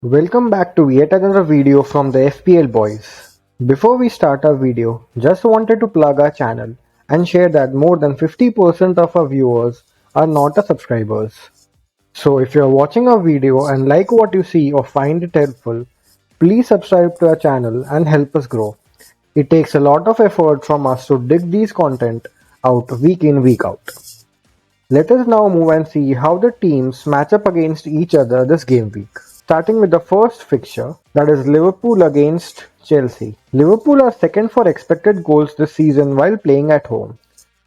Welcome back to yet another video from the FPL Boys. Before we start our video, just wanted to plug our channel and share that more than 50% of our viewers are not our subscribers. So if you are watching our video and like what you see or find it helpful, please subscribe to our channel and help us grow. It takes a lot of effort from us to dig these content out week in week out. Let us now move and see how the teams match up against each other this game week. Starting with the first fixture, that is Liverpool against Chelsea. Liverpool are second for expected goals this season while playing at home.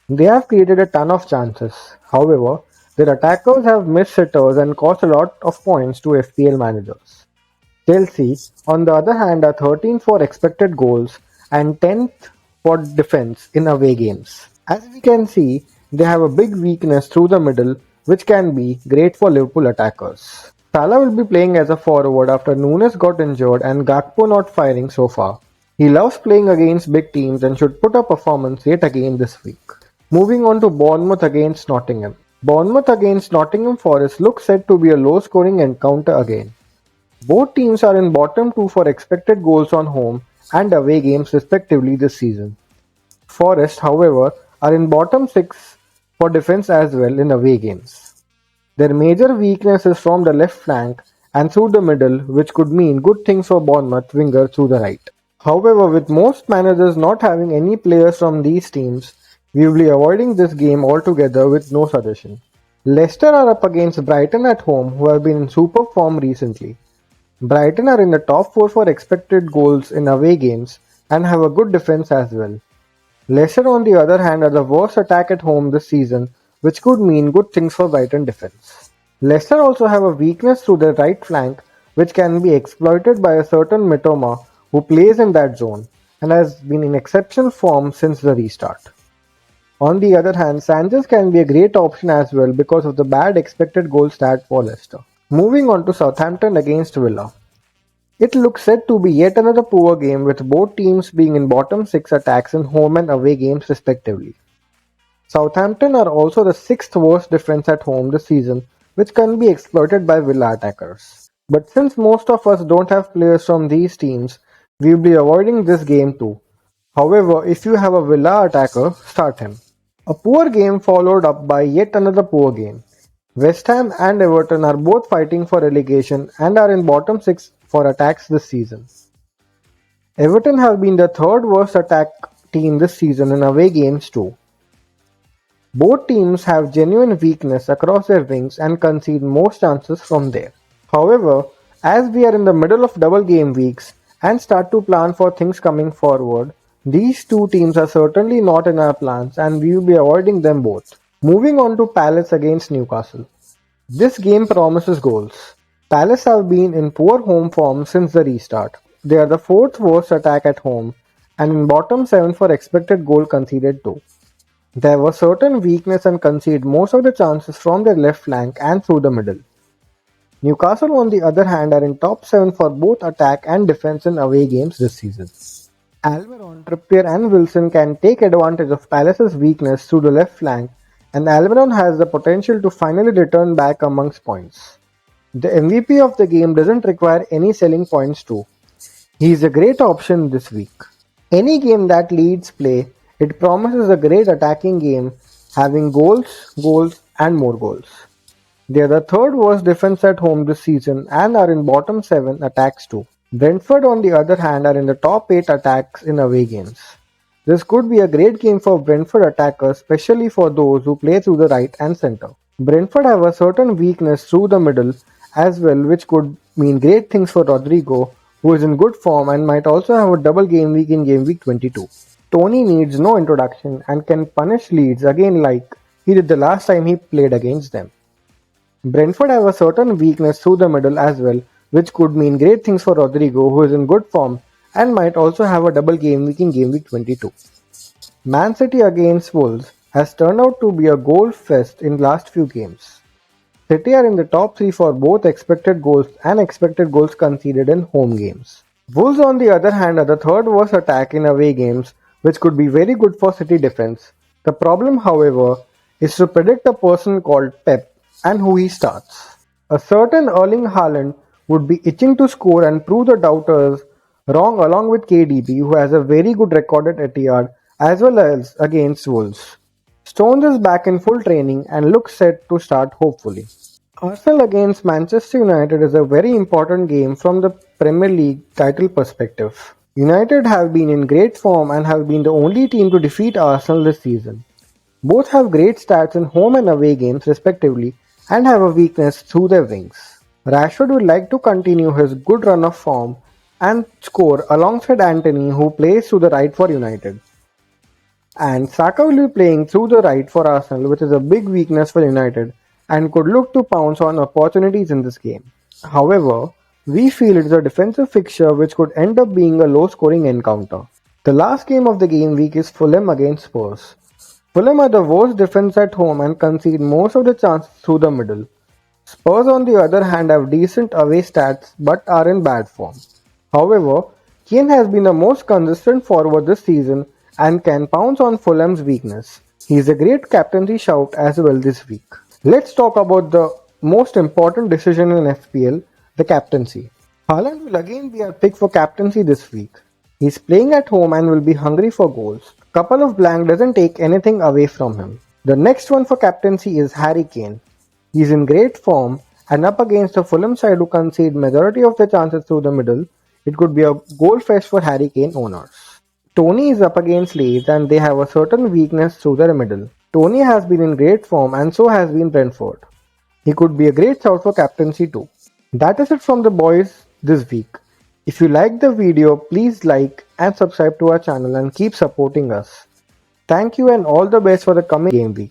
They have created a ton of chances. However, their attackers have missed sitters and cost a lot of points to FPL managers. Chelsea, on the other hand, are 13th for expected goals and 10th for defense in away games. As we can see, they have a big weakness through the middle, which can be great for Liverpool attackers. Salah will be playing as a forward after Nunes got injured and Gakpo not firing so far. He loves playing against big teams and should put up performance yet again this week. Moving on to Bournemouth against Nottingham. Bournemouth against Nottingham Forest looks set to be a low scoring encounter again. Both teams are in bottom 2 for expected goals on home and away games respectively this season. Forest, however, are in bottom 6 for defense as well in away games. Their major weakness is from the left flank and through the middle, which could mean good things for Bournemouth winger through the right. However, with most managers not having any players from these teams, we will be avoiding this game altogether with no suggestion. Leicester are up against Brighton at home, who have been in super form recently. Brighton are in the top 4 for expected goals in away games and have a good defense as well. Leicester on the other hand are the worst attack at home this season, which could mean good things for Brighton defense. Leicester also have a weakness through their right flank, which can be exploited by a certain Mitoma who plays in that zone and has been in exceptional form since the restart. On the other hand, Sanchez can be a great option as well because of the bad expected goal stat for Leicester. Moving on to Southampton against Villa. It looks set to be yet another poor game with both teams being in bottom 6 attacks in home and away games respectively. Southampton are also the 6th worst defense at home this season, which can be exploited by Villa attackers. But since most of us don't have players from these teams, we will be avoiding this game too. However, if you have a Villa attacker, start him. A poor game followed up by yet another poor game. West Ham and Everton are both fighting for relegation and are in bottom 6 for attacks this season. Everton have been the 3rd worst attack team this season in away games too. Both teams have genuine weakness across their wings and concede most chances from there. However, as we are in the middle of double game weeks and start to plan for things coming forward, these two teams are certainly not in our plans and we will be avoiding them both. Moving on to Palace against Newcastle. This game promises goals. Palace have been in poor home form since the restart. They are the 4th worst attack at home and in bottom 7 for expected goal conceded too. They have a certain weakness and concede most of the chances from their left flank and through the middle. Newcastle on the other hand are in top 7 for both attack and defense in away games this season. Almiron, Trippier and Wilson can take advantage of Palace's weakness through the left flank and Almiron has the potential to finally return back amongst points. The MVP of the game doesn't require any selling points too. He is a great option this week. Any game that Leeds play, it promises a great attacking game, having goals and more goals. They are the 3rd worst defense at home this season and are in bottom 7 attacks too. Brentford on the other hand are in the top 8 attacks in away games. This could be a great game for Brentford attackers, especially for those who play through the right and centre. Brentford have a certain weakness through the middle as well, which could mean great things for Rodrigo, who is in good form and might also have a double game week in game week 22. Tony needs no introduction and can punish Leeds again like he did the last time he played against them. Brentford have a certain weakness through the middle as well, which could mean great things for Rodrigo, who is in good form and might also have a double game week in game week 22. Man City against Wolves has turned out to be a goal fest in last few games. City are in the top 3 for both expected goals and expected goals conceded in home games. Wolves on the other hand are the third worst attack in away games, which could be very good for City defense. The problem, however, is to predict a person called Pep and who he starts. A certain Erling Haaland would be itching to score and prove the doubters wrong along with KDB, who has a very good record at Etihad as well as against Wolves. Stones is back in full training and looks set to start hopefully. Arsenal against Manchester United is a very important game from the Premier League title perspective. United have been in great form and have been the only team to defeat Arsenal this season. Both have great stats in home and away games respectively and have a weakness through their wings. Rashford would like to continue his good run of form and score alongside Antony, who plays to the right for United. And Saka will be playing through the right for Arsenal, which is a big weakness for United and could look to pounce on opportunities in this game. However, we feel it is a defensive fixture which could end up being a low scoring encounter. The last game of the game week is Fulham against Spurs. Fulham are the worst defense at home and concede most of the chances through the middle. Spurs on the other hand have decent away stats but are in bad form. However, Kane has been the most consistent forward this season and can pounce on Fulham's weakness. He is a great captaincy shout as well this week. Let's talk about the most important decision in FPL, the captaincy. Haaland will again be our pick for captaincy this week. He's playing at home and will be hungry for goals. Couple of blank doesn't take anything away from him. The next one for captaincy is Harry Kane. He's in great form and up against the Fulham side who concede majority of the chances through the middle. It could be a goal fest for Harry Kane owners. Tony is up against Leeds and they have a certain weakness through their middle. Tony has been in great form and so has been Brentford. He could be a great shout for captaincy too. That is it from the boys this week. If you liked the video, please like and subscribe to our channel and keep supporting us. Thank you and all the best for the coming game week.